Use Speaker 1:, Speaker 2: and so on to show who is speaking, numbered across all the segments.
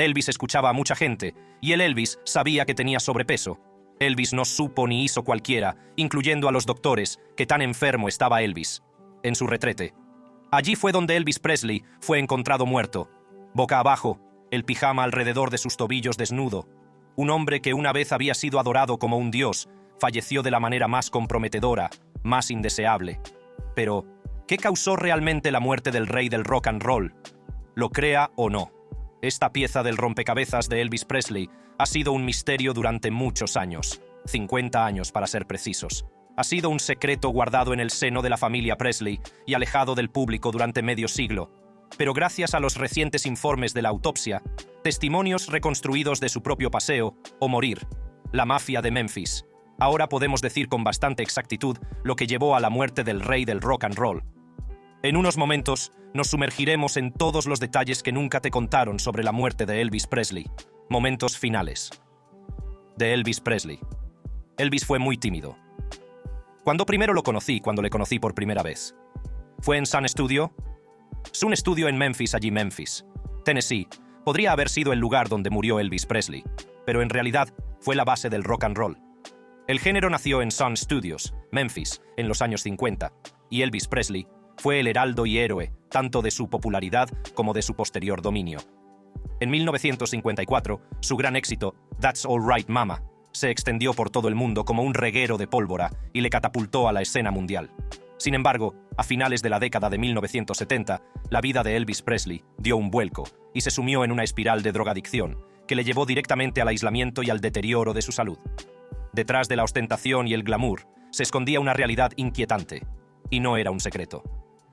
Speaker 1: Elvis escuchaba a mucha gente, y el Elvis sabía que tenía sobrepeso. Elvis no supo ni hizo cualquiera, incluyendo a los doctores, que tan enfermo estaba Elvis. En su retrete. Allí fue donde Elvis Presley fue encontrado muerto, boca abajo, el pijama alrededor de sus tobillos desnudo. Un hombre que una vez había sido adorado como un dios, falleció de la manera más comprometedora, más indeseable. Pero, ¿qué causó realmente la muerte del rey del rock and roll? Lo crea o no, esta pieza del rompecabezas de Elvis Presley ha sido un misterio durante muchos años, 50 años para ser precisos. Ha sido un secreto guardado en el seno de la familia Presley y alejado del público durante medio siglo. Pero gracias a los recientes informes de la autopsia, testimonios reconstruidos de su propio paseo o morir, la mafia de Memphis, ahora podemos decir con bastante exactitud lo que llevó a la muerte del rey del rock and roll. En unos momentos nos sumergiremos en todos los detalles que nunca te contaron sobre la muerte de Elvis Presley. Momentos finales. De Elvis Presley. Elvis fue muy tímido. Cuando le conocí por primera vez. Fue en Sun Studio. Sun Studio en Memphis, Tennessee. Podría haber sido el lugar donde murió Elvis Presley, pero en realidad fue la base del rock and roll. El género nació en Sun Studios, Memphis, en los años 50, y Elvis Presley fue el heraldo y héroe tanto de su popularidad como de su posterior dominio. En 1954, su gran éxito, That's All Right Mama, se extendió por todo el mundo como un reguero de pólvora y le catapultó a la escena mundial. Sin embargo, a finales de la década de 1970, la vida de Elvis Presley dio un vuelco y se sumió en una espiral de drogadicción que le llevó directamente al aislamiento y al deterioro de su salud. Detrás de la ostentación y el glamour se escondía una realidad inquietante, y no era un secreto.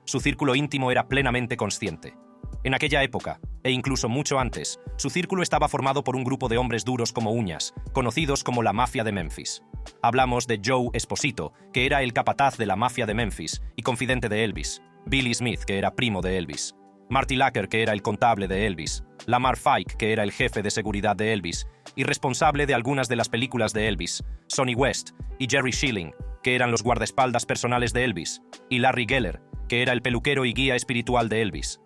Speaker 1: Su círculo íntimo era plenamente consciente. En aquella época, e incluso mucho antes, su círculo estaba formado por un grupo de hombres duros como uñas, conocidos como la mafia de Memphis. Hablamos de Joe Esposito, que era el capataz de la mafia de Memphis y confidente de Elvis, Billy Smith, que era primo de Elvis, Marty Lacker, que era el contable de Elvis, Lamar Fike, que era el jefe de seguridad de Elvis y responsable de algunas de las películas de Elvis, Sonny West y Jerry Schilling, que eran los guardaespaldas personales de Elvis, y Larry Geller, que era el peluquero y guía espiritual de Elvis.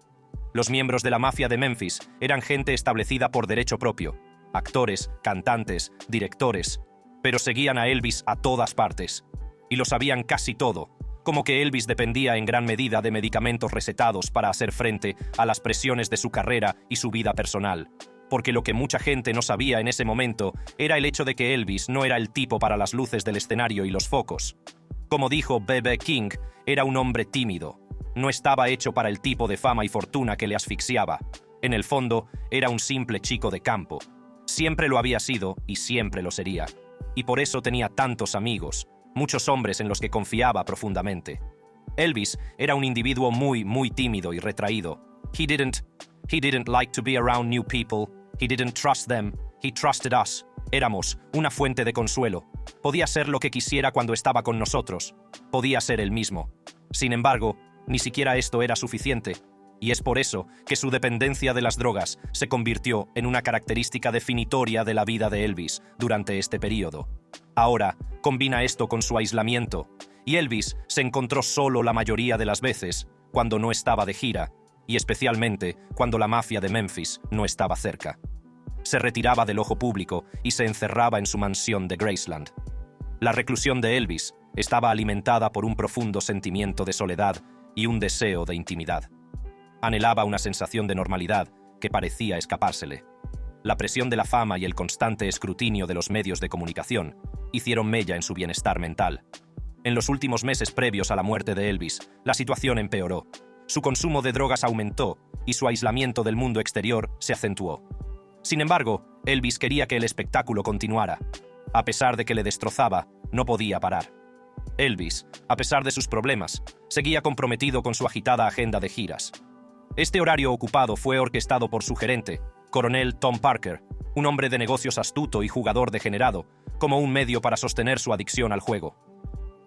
Speaker 1: Los miembros de la mafia de Memphis eran gente establecida por derecho propio, actores, cantantes, directores, pero seguían a Elvis a todas partes, y lo sabían casi todo, como que Elvis dependía en gran medida de medicamentos recetados para hacer frente a las presiones de su carrera y su vida personal, porque lo que mucha gente no sabía en ese momento era el hecho de que Elvis no era el tipo para las luces del escenario y los focos. Como dijo B.B. King, era un hombre tímido. No estaba hecho para el tipo de fama y fortuna que le asfixiaba. En el fondo, era un simple chico de campo. Siempre lo había sido y siempre lo sería. Y por eso tenía tantos amigos, muchos hombres en los que confiaba profundamente. Elvis era un individuo muy tímido y retraído. He didn't like to be around new people. He didn't trust them. He trusted us. Éramos una fuente de consuelo. Podía ser lo que quisiera cuando estaba con nosotros. Podía ser él mismo. Sin embargo, ni siquiera esto era suficiente, y es por eso que su dependencia de las drogas se convirtió en una característica definitoria de la vida de Elvis durante este período. Ahora, combina esto con su aislamiento, y Elvis se encontró solo la mayoría de las veces cuando no estaba de gira, y especialmente cuando la mafia de Memphis no estaba cerca. Se retiraba del ojo público y se encerraba en su mansión de Graceland. La reclusión de Elvis estaba alimentada por un profundo sentimiento de soledad y un deseo de intimidad. Anhelaba una sensación de normalidad que parecía escapársele. La presión de la fama y el constante escrutinio de los medios de comunicación hicieron mella en su bienestar mental. En los últimos meses previos a la muerte de Elvis, la situación empeoró. Su consumo de drogas aumentó y su aislamiento del mundo exterior se acentuó. Sin embargo, Elvis quería que el espectáculo continuara. A pesar de que le destrozaba, no podía parar. Elvis, a pesar de sus problemas, seguía comprometido con su agitada agenda de giras. Este horario ocupado fue orquestado por su gerente, coronel Tom Parker, un hombre de negocios astuto y jugador degenerado, como un medio para sostener su adicción al juego.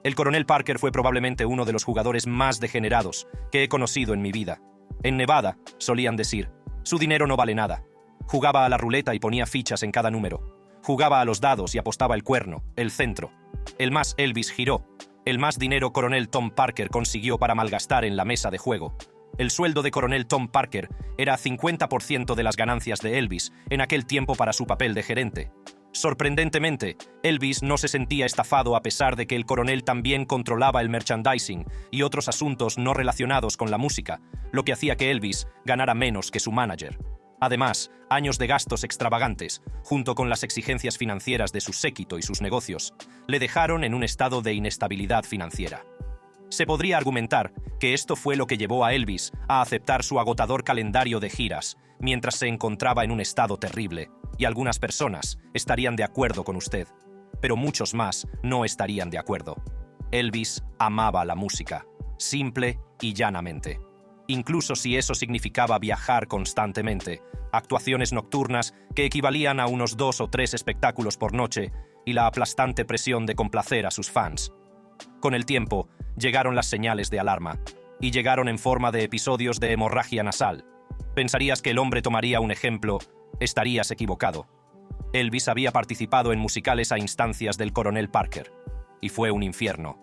Speaker 1: El coronel Parker fue probablemente uno de los jugadores más degenerados que he conocido en mi vida. En Nevada, solían decir, su dinero no vale nada. Jugaba a la ruleta y ponía fichas en cada número. Jugaba a los dados y apostaba el cuerno, el centro. El más Elvis giró. El más dinero coronel Tom Parker consiguió para malgastar en la mesa de juego. El sueldo de coronel Tom Parker era 50% de las ganancias de Elvis en aquel tiempo para su papel de gerente. Sorprendentemente, Elvis no se sentía estafado a pesar de que el coronel también controlaba el merchandising y otros asuntos no relacionados con la música, lo que hacía que Elvis ganara menos que su manager. Además, años de gastos extravagantes, junto con las exigencias financieras de su séquito y sus negocios, le dejaron en un estado de inestabilidad financiera. Se podría argumentar que esto fue lo que llevó a Elvis a aceptar su agotador calendario de giras, mientras se encontraba en un estado terrible, y algunas personas estarían de acuerdo con usted, pero muchos más no estarían de acuerdo. Elvis amaba la música, simple y llanamente. Incluso si eso significaba viajar constantemente, actuaciones nocturnas que equivalían a unos 2 o 3 espectáculos por noche y la aplastante presión de complacer a sus fans. Con el tiempo, llegaron las señales de alarma, y llegaron en forma de episodios de hemorragia nasal. Pensarías que el hombre tomaría un ejemplo, estarías equivocado. Elvis había participado en musicales a instancias del coronel Parker, y fue un infierno.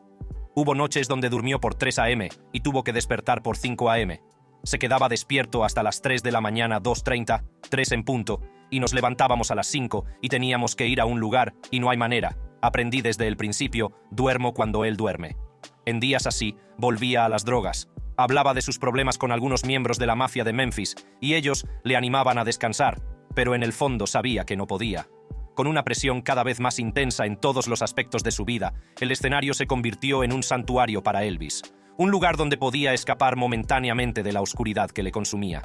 Speaker 1: Hubo noches donde durmió por 3 a.m. y tuvo que despertar por 5 a.m. Se quedaba despierto hasta las 3 de la mañana, 2:30, 3 en punto, y nos levantábamos a las 5 y teníamos que ir a un lugar, y no hay manera. Aprendí desde el principio, duermo cuando él duerme. En días así, volvía a las drogas. Hablaba de sus problemas con algunos miembros de la mafia de Memphis, y ellos le animaban a descansar, pero en el fondo sabía que no podía. Con una presión cada vez más intensa en todos los aspectos de su vida, el escenario se convirtió en un santuario para Elvis, un lugar donde podía escapar momentáneamente de la oscuridad que le consumía.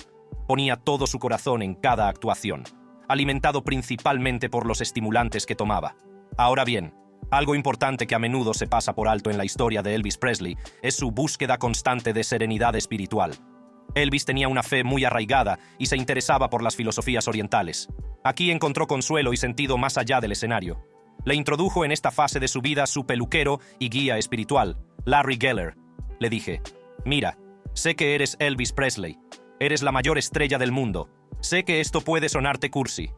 Speaker 1: Ponía todo su corazón en cada actuación, alimentado principalmente por los estimulantes que tomaba. Ahora bien, algo importante que a menudo se pasa por alto en la historia de Elvis Presley es su búsqueda constante de serenidad espiritual. Elvis tenía una fe muy arraigada y se interesaba por las filosofías orientales. Aquí encontró consuelo y sentido más allá del escenario. Le introdujo en esta fase de su vida su peluquero y guía espiritual, Larry Geller. Le dije: «Mira, sé que eres Elvis Presley. Eres la mayor estrella del mundo. Sé que esto puede sonarte cursi».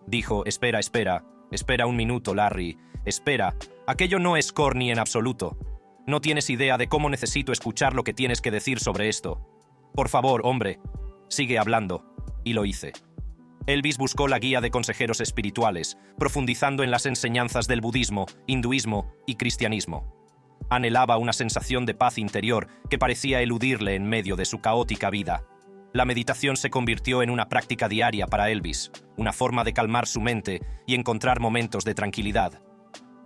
Speaker 1: Dijo: Espera un minuto, Larry. Espera, aquello no es corny en absoluto. No tienes idea de cómo necesito escuchar lo que tienes que decir sobre esto. Por favor, hombre, sigue hablando». Y lo hice. Elvis buscó la guía de consejeros espirituales, profundizando en las enseñanzas del budismo, hinduismo y cristianismo. Anhelaba una sensación de paz interior que parecía eludirle en medio de su caótica vida. La meditación se convirtió en una práctica diaria para Elvis, una forma de calmar su mente y encontrar momentos de tranquilidad.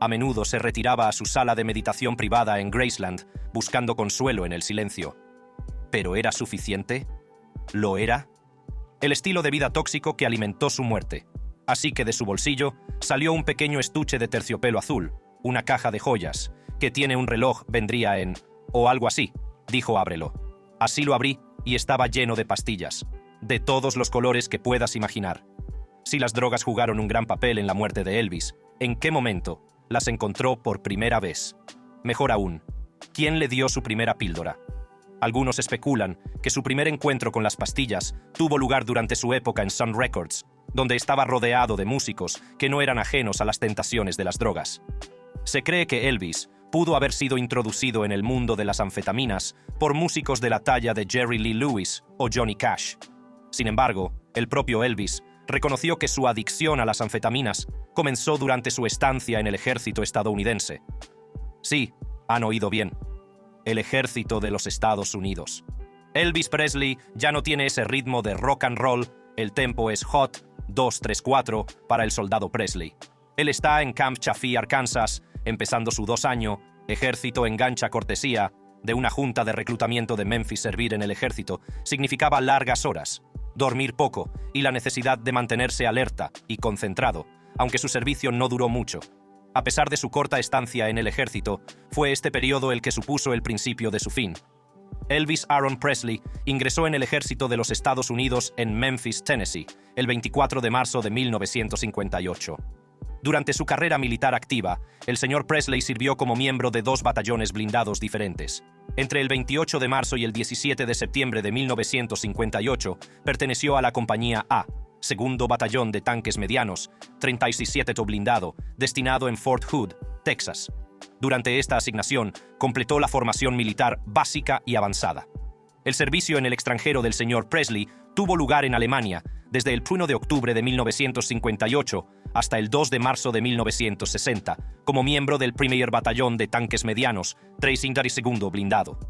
Speaker 1: A menudo se retiraba a su sala de meditación privada en Graceland, buscando consuelo en el silencio. ¿Pero era suficiente? ¿Lo era? El estilo de vida tóxico que alimentó su muerte. Así que de su bolsillo salió un pequeño estuche de terciopelo azul, una caja de joyas, que tiene un reloj, vendría en... o algo así. Dijo: «Ábrelo». Así lo abrí y estaba lleno de pastillas, de todos los colores que puedas imaginar. Si las drogas jugaron un gran papel en la muerte de Elvis, ¿en qué momento las encontró por primera vez? Mejor aún, ¿quién le dio su primera píldora? Algunos especulan que su primer encuentro con las pastillas tuvo lugar durante su época en Sun Records, donde estaba rodeado de músicos que no eran ajenos a las tentaciones de las drogas. Se cree que Elvis pudo haber sido introducido en el mundo de las anfetaminas por músicos de la talla de Jerry Lee Lewis o Johnny Cash. Sin embargo, el propio Elvis reconoció que su adicción a las anfetaminas comenzó durante su estancia en el ejército estadounidense. Sí, han oído bien. El ejército de los Estados Unidos. Elvis Presley ya no tiene ese ritmo de rock and roll, el tempo es hot, 2-3-4 para el soldado Presley. Él está en Camp Chaffee, Arkansas, empezando su 2 año, ejército engancha cortesía, de una junta de reclutamiento de Memphis. Servir en el ejército significaba largas horas, dormir poco y la necesidad de mantenerse alerta y concentrado, aunque su servicio no duró mucho. A pesar de su corta estancia en el ejército, fue este periodo el que supuso el principio de su fin. Elvis Aaron Presley ingresó en el ejército de los Estados Unidos en Memphis, Tennessee, el 24 de marzo de 1958. Durante su carrera militar activa, el señor Presley sirvió como miembro de 2 batallones blindados diferentes. Entre el 28 de marzo y el 17 de septiembre de 1958, perteneció a la Compañía A, segundo batallón de tanques medianos, 37 blindado, destinado en Fort Hood, Texas. Durante esta asignación, completó la formación militar básica y avanzada. El servicio en el extranjero del señor Presley tuvo lugar en Alemania desde el 1 de octubre de 1958 hasta el 2 de marzo de 1960, como miembro del primer batallón de tanques medianos, 32º blindado.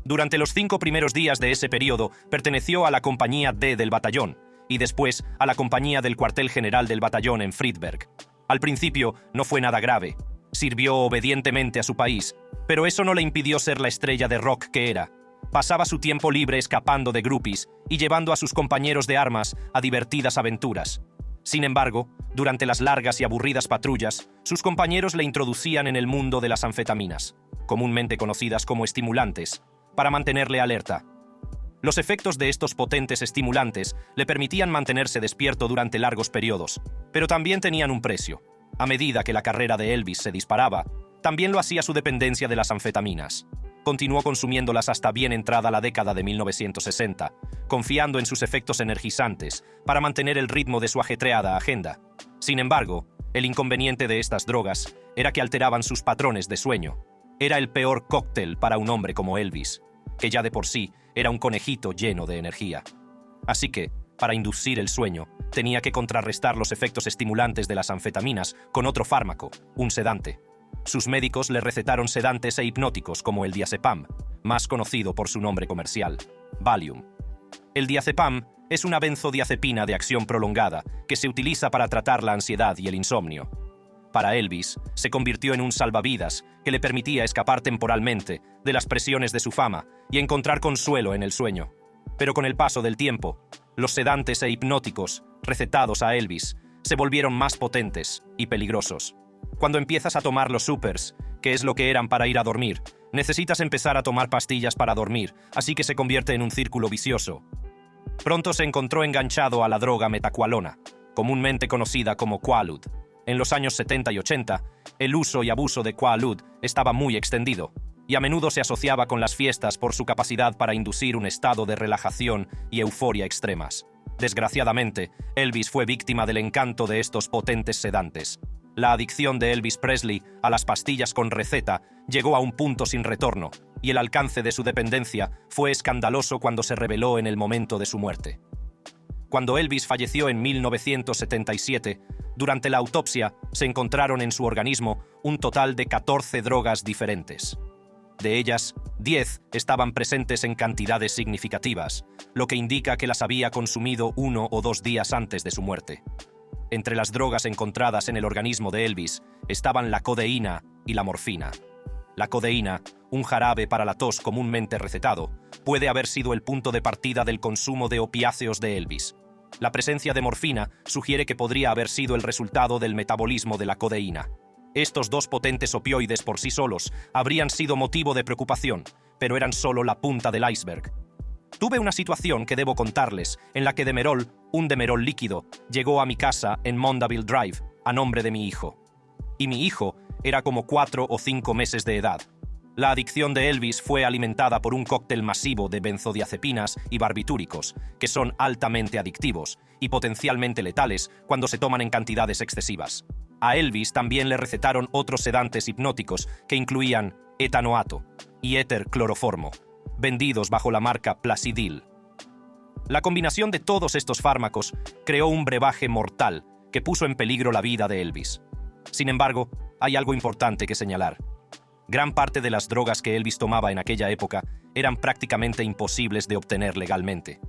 Speaker 1: Durante los 5 primeros días de ese periodo perteneció a la compañía D del batallón y después a la compañía del cuartel general del batallón en Friedberg. Al principio no fue nada grave. Sirvió obedientemente a su país, pero eso no le impidió ser la estrella de rock que era. Pasaba su tiempo libre escapando de groupies y llevando a sus compañeros de armas a divertidas aventuras. Sin embargo, durante las largas y aburridas patrullas, sus compañeros le introducían en el mundo de las anfetaminas, comúnmente conocidas como estimulantes, para mantenerle alerta. Los efectos de estos potentes estimulantes le permitían mantenerse despierto durante largos periodos, pero también tenían un precio. A medida que la carrera de Elvis se disparaba, también lo hacía su dependencia de las anfetaminas. Continuó consumiéndolas hasta bien entrada la década de 1960, confiando en sus efectos energizantes para mantener el ritmo de su ajetreada agenda. Sin embargo, el inconveniente de estas drogas era que alteraban sus patrones de sueño. Era el peor cóctel para un hombre como Elvis, que ya de por sí era un conejito lleno de energía. Así que, para inducir el sueño, tenía que contrarrestar los efectos estimulantes de las anfetaminas con otro fármaco, un sedante. Sus médicos le recetaron sedantes e hipnóticos como el diazepam, más conocido por su nombre comercial, Valium. El diazepam es una benzodiazepina de acción prolongada que se utiliza para tratar la ansiedad y el insomnio. Para Elvis, se convirtió en un salvavidas que le permitía escapar temporalmente de las presiones de su fama y encontrar consuelo en el sueño. Pero con el paso del tiempo, los sedantes e hipnóticos recetados a Elvis se volvieron más potentes y peligrosos. Cuando empiezas a tomar los supers, que es lo que eran para ir a dormir, necesitas empezar a tomar pastillas para dormir, así que se convierte en un círculo vicioso. Pronto se encontró enganchado a la droga metacualona, comúnmente conocida como Quaalude. En los años 70 y 80, el uso y abuso de Quaalude estaba muy extendido, y a menudo se asociaba con las fiestas por su capacidad para inducir un estado de relajación y euforia extremas. Desgraciadamente, Elvis fue víctima del encanto de estos potentes sedantes. La adicción de Elvis Presley a las pastillas con receta llegó a un punto sin retorno, y el alcance de su dependencia fue escandaloso cuando se reveló en el momento de su muerte. Cuando Elvis falleció en 1977, durante la autopsia se encontraron en su organismo un total de 14 drogas diferentes. De ellas, 10 estaban presentes en cantidades significativas, lo que indica que las había consumido 1 o 2 días antes de su muerte. Entre las drogas encontradas en el organismo de Elvis estaban la codeína y la morfina. La codeína, un jarabe para la tos comúnmente recetado, puede haber sido el punto de partida del consumo de opiáceos de Elvis. La presencia de morfina sugiere que podría haber sido el resultado del metabolismo de la codeína. Estos 2 potentes opioides por sí solos habrían sido motivo de preocupación, pero eran solo la punta del iceberg. Tuve una situación que debo contarles, en la que Demerol, un Demerol líquido, llegó a mi casa en Mondaville Drive, a nombre de mi hijo. Y mi hijo era como 4 o 5 meses de edad. La adicción de Elvis fue alimentada por un cóctel masivo de benzodiazepinas y barbitúricos, que son altamente adictivos y potencialmente letales cuando se toman en cantidades excesivas. A Elvis también le recetaron otros sedantes hipnóticos que incluían etanoato y éter cloroformo, vendidos bajo la marca Placidil. La combinación de todos estos fármacos creó un brebaje mortal que puso en peligro la vida de Elvis. Sin embargo, hay algo importante que señalar. Gran parte de las drogas que Elvis tomaba en aquella época eran prácticamente imposibles de obtener legalmente.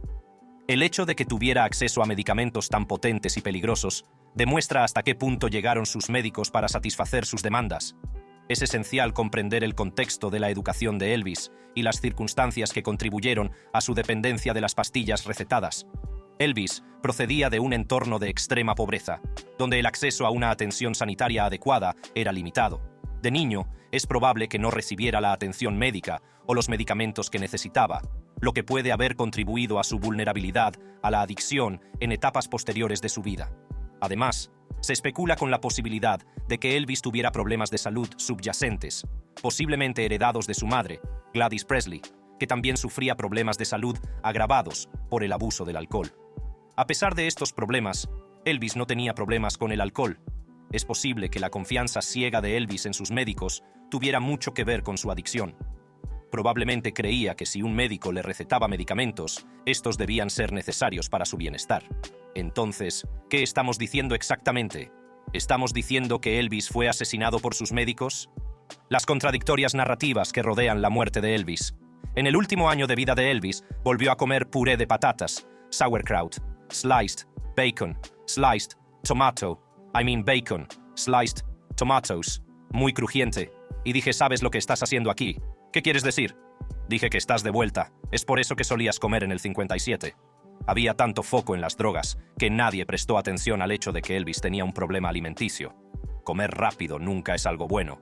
Speaker 1: El hecho de que tuviera acceso a medicamentos tan potentes y peligrosos demuestra hasta qué punto llegaron sus médicos para satisfacer sus demandas. Es esencial comprender el contexto de la educación de Elvis y las circunstancias que contribuyeron a su dependencia de las pastillas recetadas. Elvis procedía de un entorno de extrema pobreza, donde el acceso a una atención sanitaria adecuada era limitado. De niño, es probable que no recibiera la atención médica o los medicamentos que necesitaba, lo que puede haber contribuido a su vulnerabilidad a la adicción en etapas posteriores de su vida. Además, se especula con la posibilidad de que Elvis tuviera problemas de salud subyacentes, posiblemente heredados de su madre, Gladys Presley, que también sufría problemas de salud agravados por el abuso del alcohol. A pesar de estos problemas, Elvis no tenía problemas con el alcohol. Es posible que la confianza ciega de Elvis en sus médicos tuviera mucho que ver con su adicción. Probablemente creía que si un médico le recetaba medicamentos, estos debían ser necesarios para su bienestar. Entonces, ¿qué estamos diciendo exactamente? ¿Estamos diciendo que Elvis fue asesinado por sus médicos? Las contradictorias narrativas que rodean la muerte de Elvis. En el último año de vida de Elvis, volvió a comer puré de patatas, sauerkraut, sliced, bacon, sliced, bacon, sliced, tomatoes, muy crujiente. Y dije, ¿sabes lo que estás haciendo aquí? ¿Qué quieres decir? Dije que estás de vuelta. Es por eso que solías comer en el 57. Había tanto foco en las drogas que nadie prestó atención al hecho de que Elvis tenía un problema alimenticio. Comer rápido nunca es algo bueno.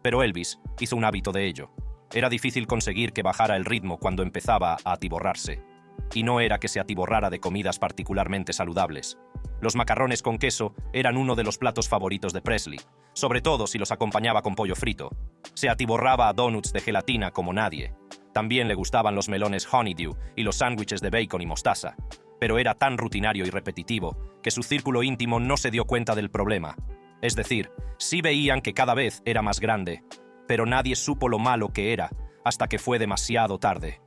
Speaker 1: Pero Elvis hizo un hábito de ello. Era difícil conseguir que bajara el ritmo cuando empezaba a atiborrarse. Y no era que se atiborrara de comidas particularmente saludables. Los macarrones con queso eran uno de los platos favoritos de Presley, sobre todo si los acompañaba con pollo frito. Se atiborraba a donuts de gelatina como nadie. También le gustaban los melones honeydew y los sándwiches de bacon y mostaza. Pero era tan rutinario y repetitivo que su círculo íntimo no se dio cuenta del problema. Es decir, sí veían que cada vez era más grande, pero nadie supo lo malo que era hasta que fue demasiado tarde.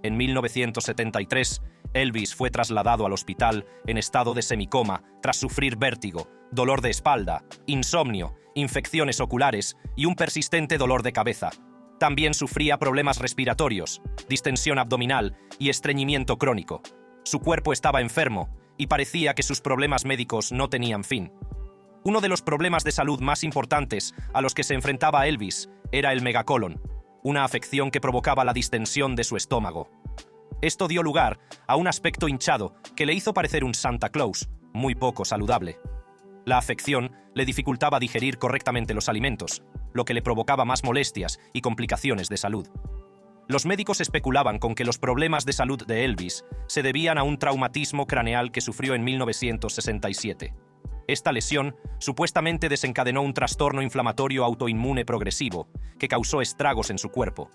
Speaker 1: En 1973, Elvis fue trasladado al hospital en estado de semicoma tras sufrir vértigo, dolor de espalda, insomnio, infecciones oculares y un persistente dolor de cabeza. También sufría problemas respiratorios, distensión abdominal y estreñimiento crónico. Su cuerpo estaba enfermo y parecía que sus problemas médicos no tenían fin. Uno de los problemas de salud más importantes a los que se enfrentaba Elvis era el megacolon, una afección que provocaba la distensión de su estómago. Esto dio lugar a un aspecto hinchado que le hizo parecer un Santa Claus, muy poco saludable. La afección le dificultaba digerir correctamente los alimentos, lo que le provocaba más molestias y complicaciones de salud. Los médicos especulaban con que los problemas de salud de Elvis se debían a un traumatismo craneal que sufrió en 1967. Esta lesión supuestamente desencadenó un trastorno inflamatorio autoinmune progresivo que causó estragos en su cuerpo.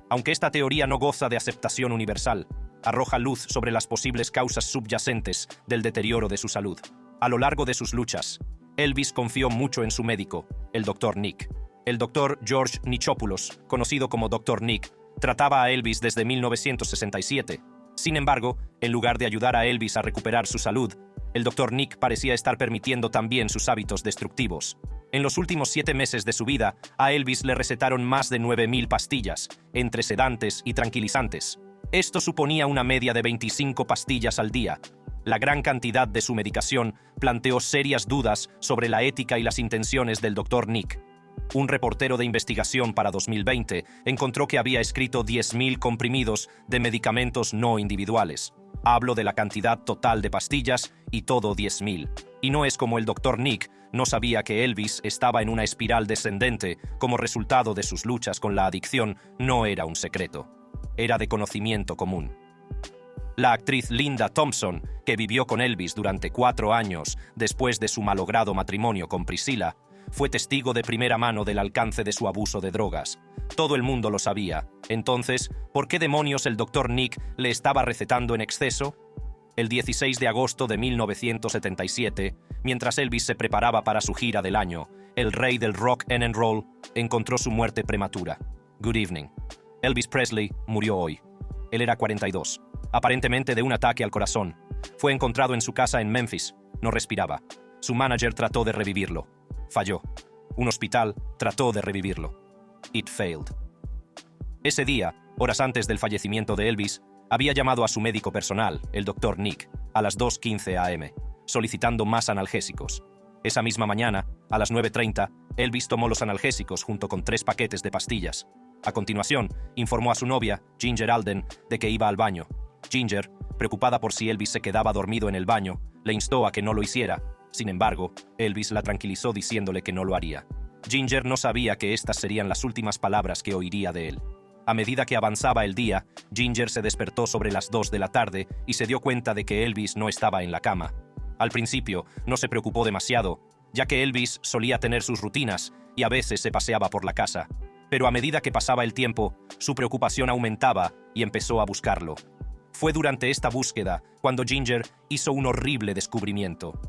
Speaker 1: Aunque esta teoría no goza de aceptación universal, arroja luz sobre las posibles causas subyacentes del deterioro de su salud. A lo largo de sus luchas, Elvis confió mucho en su médico, el Dr. Nick. El Dr. George Nichopoulos, conocido como Dr. Nick, trataba a Elvis desde 1967. Sin embargo, en lugar de ayudar a Elvis a recuperar su salud, el Dr. Nick parecía estar permitiendo también sus hábitos destructivos. En los últimos 7 meses de su vida, a Elvis le recetaron más de 9.000 pastillas, entre sedantes y tranquilizantes. Esto suponía una media de 25 pastillas al día. La gran cantidad de su medicación planteó serias dudas sobre la ética y las intenciones del Dr. Nick. Un reportero de investigación para 2020 encontró que había escrito 10.000 comprimidos de medicamentos no individuales. Hablo de la cantidad total de pastillas y todo 10.000. Y no es como el Dr. Nick no sabía que Elvis estaba en una espiral descendente como resultado de sus luchas con la adicción. No era un secreto. Era de conocimiento común. La actriz Linda Thompson, que vivió con Elvis durante 4 años después de su malogrado matrimonio con Priscilla, fue testigo de primera mano del alcance de su abuso de drogas. Todo el mundo lo sabía. Entonces, ¿por qué demonios el Dr. Nick le estaba recetando en exceso? El 16 de agosto de 1977, mientras Elvis se preparaba para su gira del año, el rey del rock and roll encontró su muerte prematura. Good evening. Elvis Presley murió hoy. Él era 42, aparentemente de un ataque al corazón. Fue encontrado en su casa en Memphis. No respiraba. Su manager trató de revivirlo. Falló. Un hospital trató de revivirlo. It failed. Ese día, horas antes del fallecimiento de Elvis, había llamado a su médico personal, el Dr. Nick, a las 2:15 a.m., solicitando más analgésicos. Esa misma mañana, a las 9:30, Elvis tomó los analgésicos junto con 3 paquetes de pastillas. A continuación, informó a su novia, Ginger Alden, de que iba al baño. Ginger, preocupada por si Elvis se quedaba dormido en el baño, le instó a que no lo hiciera. Sin embargo, Elvis la tranquilizó diciéndole que no lo haría. Ginger no sabía que estas serían las últimas palabras que oiría de él. A medida que avanzaba el día, Ginger se despertó sobre las 2 de la tarde y se dio cuenta de que Elvis no estaba en la cama. Al principio, no se preocupó demasiado, ya que Elvis solía tener sus rutinas y a veces se paseaba por la casa. Pero a medida que pasaba el tiempo, su preocupación aumentaba y empezó a buscarlo. Fue durante esta búsqueda cuando Ginger hizo un horrible descubrimiento.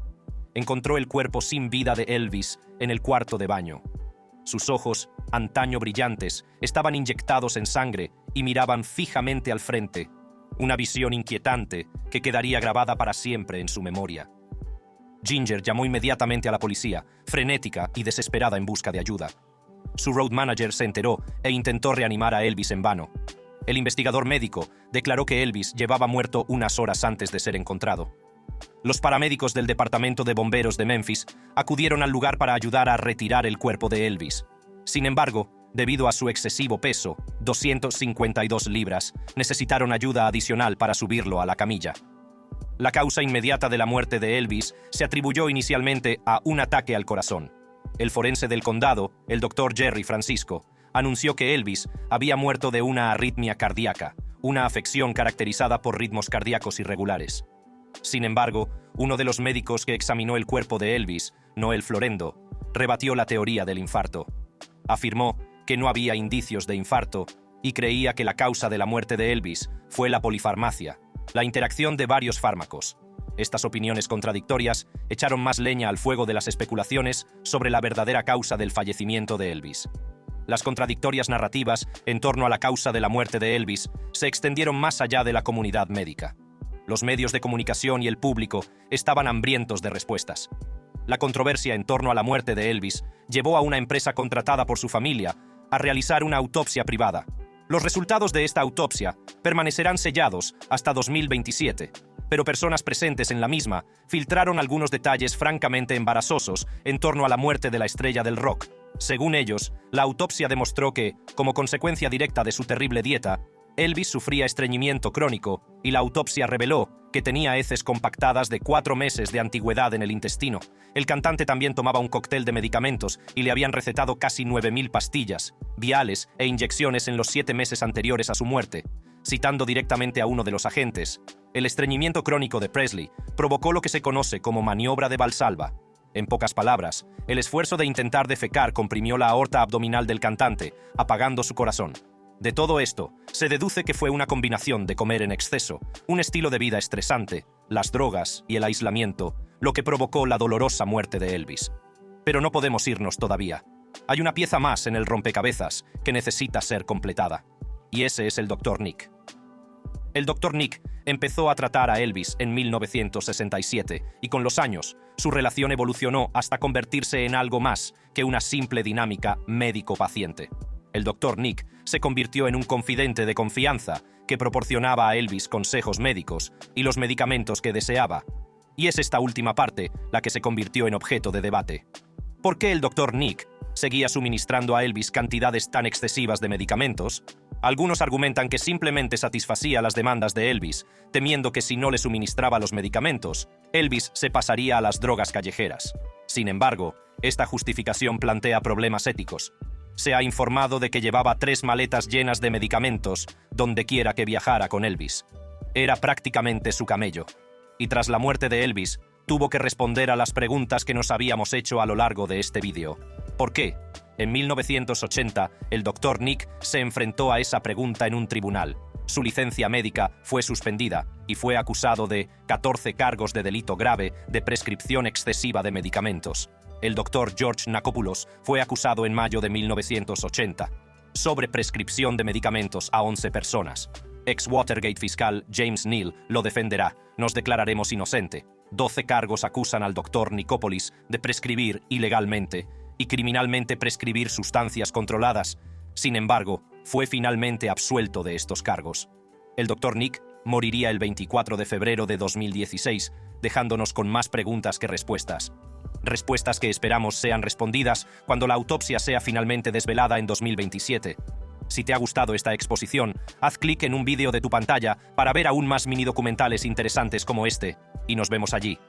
Speaker 1: Encontró el cuerpo sin vida de Elvis en el cuarto de baño. Sus ojos antaño brillantes, estaban inyectados en sangre y miraban fijamente al frente. Una visión inquietante que quedaría grabada para siempre en su memoria. Ginger llamó inmediatamente a la policía, frenética y desesperada en busca de ayuda. Su road manager se enteró e intentó reanimar a Elvis en vano. El investigador médico declaró que Elvis llevaba muerto unas horas antes de ser encontrado. Los paramédicos del Departamento de Bomberos de Memphis acudieron al lugar para ayudar a retirar el cuerpo de Elvis. Sin embargo, debido a su excesivo peso, 252 libras, necesitaron ayuda adicional para subirlo a la camilla. La causa inmediata de la muerte de Elvis se atribuyó inicialmente a un ataque al corazón. El forense del condado, el Dr. Jerry Francisco, anunció que Elvis había muerto de una arritmia cardíaca, una afección caracterizada por ritmos cardíacos irregulares. Sin embargo, uno de los médicos que examinó el cuerpo de Elvis, Noel Florendo, rebatió la teoría del infarto. Afirmó que no había indicios de infarto y creía que la causa de la muerte de Elvis fue la polifarmacia, la interacción de varios fármacos. Estas opiniones contradictorias echaron más leña al fuego de las especulaciones sobre la verdadera causa del fallecimiento de Elvis. Las contradictorias narrativas en torno a la causa de la muerte de Elvis se extendieron más allá de la comunidad médica. Los medios de comunicación y el público estaban hambrientos de respuestas. La controversia en torno a la muerte de Elvis llevó a una empresa contratada por su familia a realizar una autopsia privada. Los resultados de esta autopsia permanecerán sellados hasta 2027, pero personas presentes en la misma filtraron algunos detalles francamente embarazosos en torno a la muerte de la estrella del rock. Según ellos, la autopsia demostró que, como consecuencia directa de su terrible dieta, Elvis sufría estreñimiento crónico y la autopsia reveló que tenía heces compactadas de 4 meses de antigüedad en el intestino. El cantante también tomaba un cóctel de medicamentos y le habían recetado casi 9.000 pastillas, viales e inyecciones en los 7 meses anteriores a su muerte. Citando directamente a uno de los agentes, el estreñimiento crónico de Presley provocó lo que se conoce como maniobra de Valsalva. En pocas palabras, el esfuerzo de intentar defecar comprimió la aorta abdominal del cantante, apagando su corazón. De todo esto, se deduce que fue una combinación de comer en exceso, un estilo de vida estresante, las drogas y el aislamiento, lo que provocó la dolorosa muerte de Elvis. Pero no podemos irnos todavía. Hay una pieza más en el rompecabezas que necesita ser completada. Y ese es el Dr. Nick. El Dr. Nick empezó a tratar a Elvis en 1967 y con los años, su relación evolucionó hasta convertirse en algo más que una simple dinámica médico-paciente. El Dr. Nick se convirtió en un confidente de confianza que proporcionaba a Elvis consejos médicos y los medicamentos que deseaba. Y es esta última parte la que se convirtió en objeto de debate. ¿Por qué el Dr. Nick seguía suministrando a Elvis cantidades tan excesivas de medicamentos? Algunos argumentan que simplemente satisfacía las demandas de Elvis, temiendo que si no le suministraba los medicamentos, Elvis se pasaría a las drogas callejeras. Sin embargo, esta justificación plantea problemas éticos. Se ha informado de que llevaba 3 maletas llenas de medicamentos donde quiera que viajara con Elvis. Era prácticamente su camello. Y tras la muerte de Elvis, tuvo que responder a las preguntas que nos habíamos hecho a lo largo de este vídeo. ¿Por qué? En 1980, el Dr. Nick se enfrentó a esa pregunta en un tribunal. Su licencia médica fue suspendida y fue acusado de 14 cargos de delito grave de prescripción excesiva de medicamentos. El Dr. George Nakopoulos fue acusado en mayo de 1980 sobre prescripción de medicamentos a 11 personas. Ex-Watergate fiscal James Neal lo defenderá. Nos declararemos inocente. 12 cargos acusan al Dr. Nikopoulos de prescribir ilegalmente y criminalmente prescribir sustancias controladas. Sin embargo, fue finalmente absuelto de estos cargos. El Dr. Nick moriría el 24 de febrero de 2016, dejándonos con más preguntas que respuestas. Respuestas que esperamos sean respondidas cuando la autopsia sea finalmente desvelada en 2027. Si te ha gustado esta exposición, haz clic en un vídeo de tu pantalla para ver aún más mini documentales interesantes como este, y nos vemos allí.